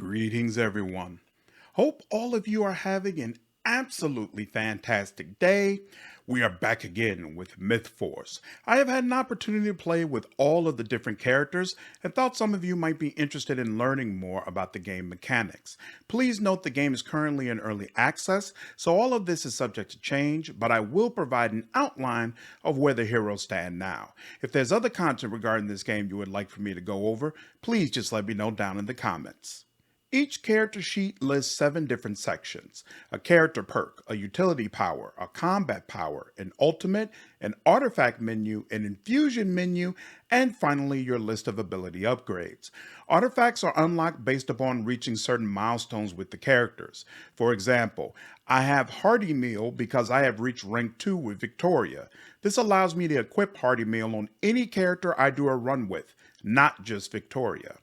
Greetings, everyone. Hope all of you are having an absolutely fantastic day. We are back again with Mythforce. I have had an opportunity to play with all of the different characters and thought some of you might be interested in learning more about the game mechanics. Please note the game is currently in early access, so all of this is subject to change, but I will provide an outline of where the heroes stand now. If there's other content regarding this game you would like for me to go over, please just let me know down in the comments. Each character sheet lists 7 different sections: a character perk, a utility power, a combat power, an ultimate, an artifact menu, an infusion menu, and finally your list of ability upgrades. Artifacts are unlocked based upon reaching certain milestones with the characters. For example, I have Hearty Meal because I have reached rank 2 with Victoria. This allows me to equip Hearty Meal on any character I do a run with, not just Victoria.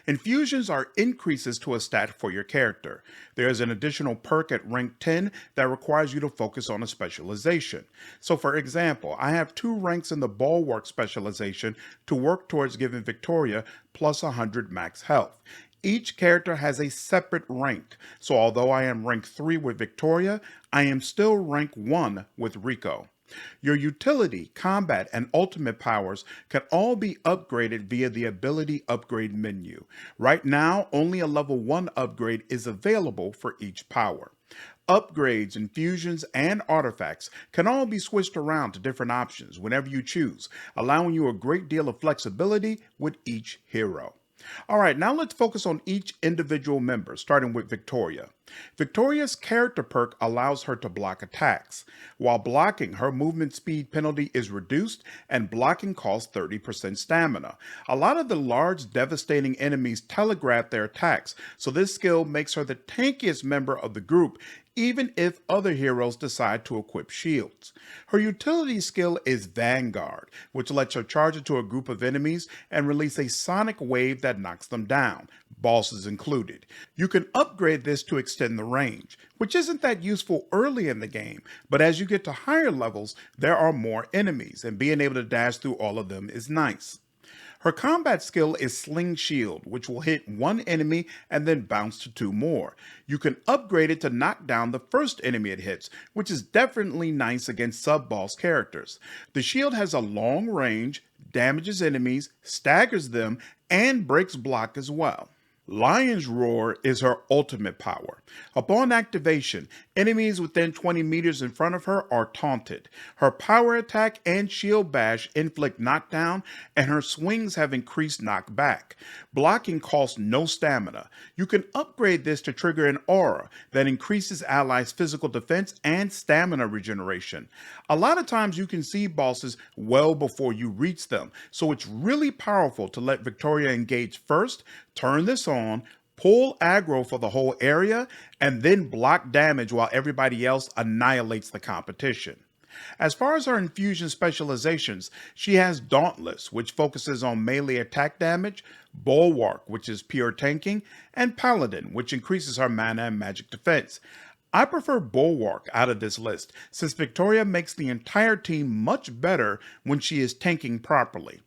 Infusions are increases to a stat for your character. There is an additional perk at rank 10 that requires you to focus on a specialization. So for example, I have 2 ranks in the Bulwark specialization to work towards giving Victoria plus 100 max health. Each character has a separate rank, so although I am rank 3 with Victoria, I am still rank 1 with Rico. Your utility, combat, and ultimate powers can all be upgraded via the ability upgrade menu. Right now, only a level 1 upgrade is available for each power. Upgrades, infusions, and artifacts can all be switched around to different options whenever you choose, allowing you a great deal of flexibility with each hero. Alright, now let's focus on each individual member, starting with Victoria. Victoria's character perk allows her to block attacks. While blocking, her movement speed penalty is reduced and blocking costs 30% stamina. A lot of the large, devastating enemies telegraph their attacks, so this skill makes her the tankiest member of the group, even if other heroes decide to equip shields. Her utility skill is Vanguard, which lets her charge into a group of enemies and release a sonic wave that knocks them down, bosses included. You can upgrade this to extend the range, which isn't that useful early in the game, but as you get to higher levels, there are more enemies, and being able to dash through all of them is nice. Her combat skill is Sling Shield, which will hit 1 enemy and then bounce to 2 more. You can upgrade it to knock down the first enemy it hits, which is definitely nice against sub-boss characters. The shield has a long range, damages enemies, staggers them, and breaks block as well. Lion's Roar is her ultimate power. Upon activation, enemies within 20 meters in front of her are taunted. Her power attack and shield bash inflict knockdown, and her swings have increased knockback. Blocking costs no stamina. You can upgrade this to trigger an aura that increases allies' physical defense and stamina regeneration. A lot of times you can see bosses well before you reach them, so it's really powerful to let Victoria engage first, turn this on, pull aggro for the whole area, and then block damage while everybody else annihilates the competition. As far as her infusion specializations, she has Dauntless, which focuses on melee attack damage, Bulwark, which is pure tanking, and Paladin, which increases her mana and magic defense. I prefer Bulwark out of this list, since Victoria makes the entire team much better when she is tanking properly.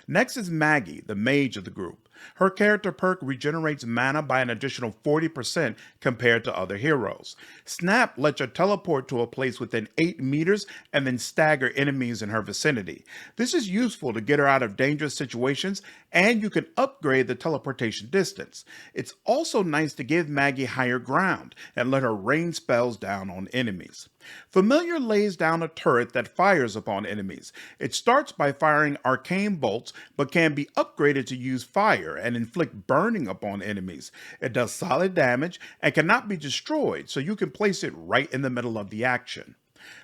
Next is Maggie, the mage of the group. Her character perk regenerates mana by an additional 40% compared to other heroes. Snap lets her teleport to a place within 8 meters and then stagger enemies in her vicinity. This is useful to get her out of dangerous situations, and you can upgrade the teleportation distance. It's also nice to give Maggie higher ground and let her rain spells down on enemies. Familiar lays down a turret that fires upon enemies. It starts by firing arcane bolts, but can be upgraded to use fire and inflict burning upon enemies. It does solid damage and cannot be destroyed, so you can place it right in the middle of the action.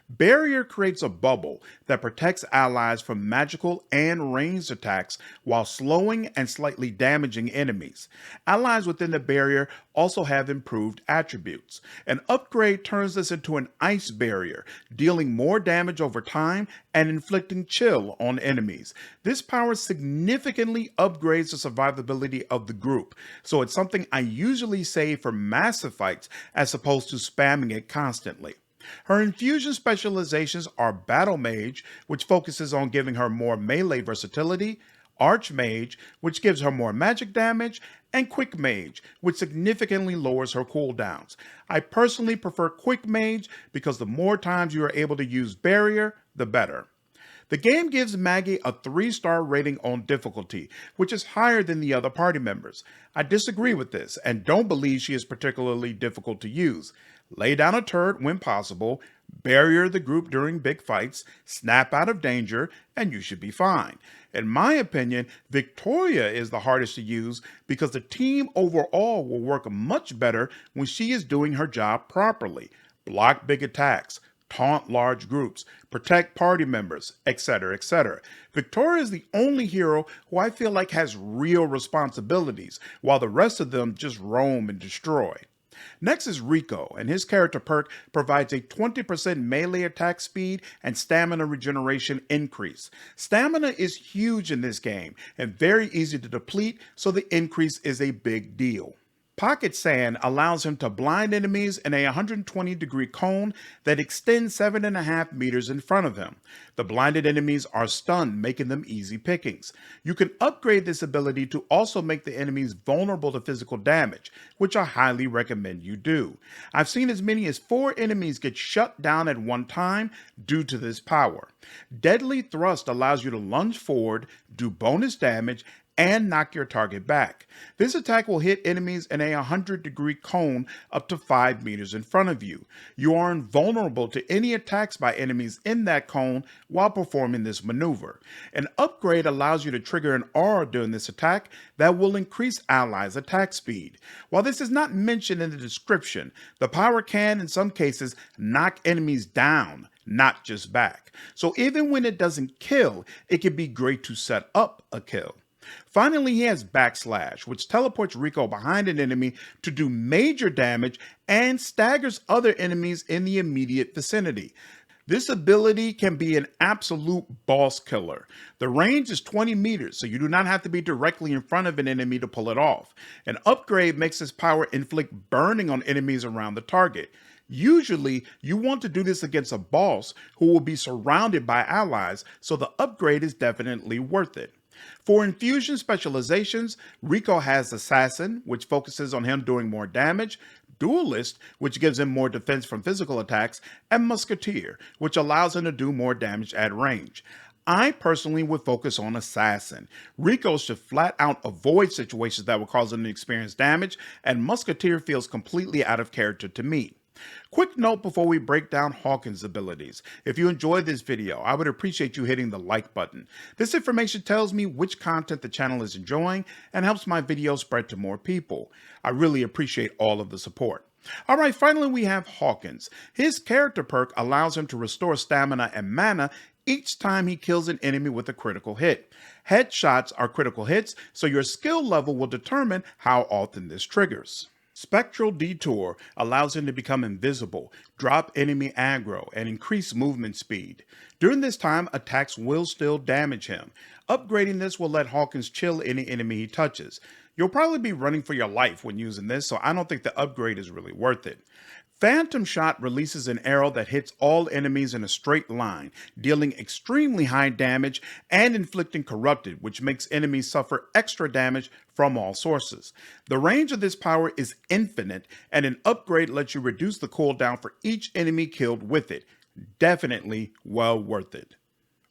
Barrier creates a bubble that protects allies from magical and ranged attacks while slowing and slightly damaging enemies. Allies within the barrier also have improved attributes. An upgrade turns this into an ice barrier, dealing more damage over time and inflicting chill on enemies. This power significantly upgrades the survivability of the group, so it's something I usually save for massive fights as opposed to spamming it constantly. Her infusion specializations are Battle Mage, which focuses on giving her more melee versatility, Archmage, which gives her more magic damage, and Quick Mage, which significantly lowers her cooldowns. I personally prefer Quick Mage because the more times you are able to use Barrier, the better. The game gives Maggie a 3-star rating on difficulty, which is higher than the other party members. I disagree with this and don't believe she is particularly difficult to use. Lay down a turret when possible, barrier the group during big fights, snap out of danger, and you should be fine. In my opinion, Victoria is the hardest to use because the team overall will work much better when she is doing her job properly. Block big attacks, taunt large groups, protect party members, etc., etc. Victoria is the only hero who I feel like has real responsibilities, while the rest of them just roam and destroy. Next is Rico, and his character perk provides a 20% melee attack speed and stamina regeneration increase. Stamina is huge in this game and very easy to deplete, so the increase is a big deal. Pocket Sand allows him to blind enemies in a 120-degree cone that extends 7.5 meters in front of him. The blinded enemies are stunned, making them easy pickings. You can upgrade this ability to also make the enemies vulnerable to physical damage, which I highly recommend you do. I've seen as many as 4 enemies get shut down at one time due to this power. Deadly Thrust allows you to lunge forward, do bonus damage, and knock your target back. This attack will hit enemies in a 100-degree cone up to 5 meters in front of you. You are invulnerable to any attacks by enemies in that cone while performing this maneuver. An upgrade allows you to trigger an aura during this attack that will increase allies' attack speed. While this is not mentioned in the description, the power can, in some cases, knock enemies down, not just back. So even when it doesn't kill, it can be great to set up a kill. Finally, he has Backslash, which teleports Rico behind an enemy to do major damage and staggers other enemies in the immediate vicinity. This ability can be an absolute boss killer. The range is 20 meters, so you do not have to be directly in front of an enemy to pull it off. An upgrade makes this power inflict burning on enemies around the target. Usually, you want to do this against a boss who will be surrounded by allies, so the upgrade is definitely worth it. For infusion specializations, Rico has Assassin, which focuses on him doing more damage, Duelist, which gives him more defense from physical attacks, and Musketeer, which allows him to do more damage at range. I personally would focus on Assassin. Rico should flat out avoid situations that will cause him to experience damage, and Musketeer feels completely out of character to me. Quick note before we break down Hawkins' abilities. If you enjoyed this video, I would appreciate you hitting the like button. This information tells me which content the channel is enjoying and helps my videos spread to more people. I really appreciate all of the support. Alright, finally we have Hawkins. His character perk allows him to restore stamina and mana each time he kills an enemy with a critical hit. Headshots are critical hits, so your skill level will determine how often this triggers. Spectral Detour allows him to become invisible, drop enemy aggro, and increase movement speed. During this time, attacks will still damage him. Upgrading this will let Hawkins chill any enemy he touches. You'll probably be running for your life when using this, so I don't think the upgrade is really worth it. Phantom Shot releases an arrow that hits all enemies in a straight line, dealing extremely high damage and inflicting Corrupted, which makes enemies suffer extra damage from all sources. The range of this power is infinite, and an upgrade lets you reduce the cooldown for each enemy killed with it. Definitely well worth it.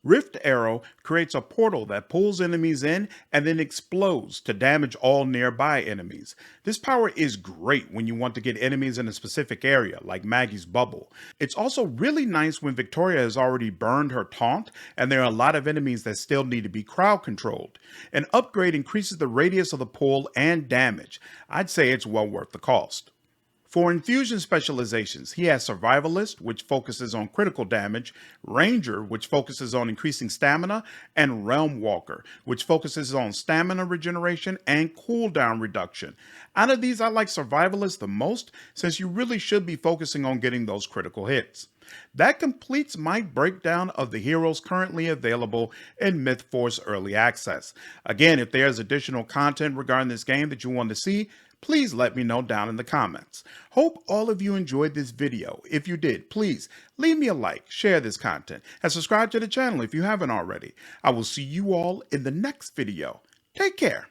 Rift Arrow creates a portal that pulls enemies in and then explodes to damage all nearby enemies. This power is great when you want to get enemies in a specific area, like Maggie's bubble. It's also really nice when Victoria has already burned her taunt and there are a lot of enemies that still need to be crowd controlled. An upgrade increases the radius of the pull and damage. I'd say it's well worth the cost. For infusion specializations, he has Survivalist, which focuses on critical damage, Ranger, which focuses on increasing stamina, and Realm Walker, which focuses on stamina regeneration and cooldown reduction. Out of these, I like Survivalist the most, since you really should be focusing on getting those critical hits. That completes my breakdown of the heroes currently available in Mythforce Early Access. Again, if there's additional content regarding this game that you want to see, please let me know down in the comments. Hope all of you enjoyed this video. If you did, please leave me a like, share this content, and subscribe to the channel if you haven't already. I will see you all in the next video. Take care.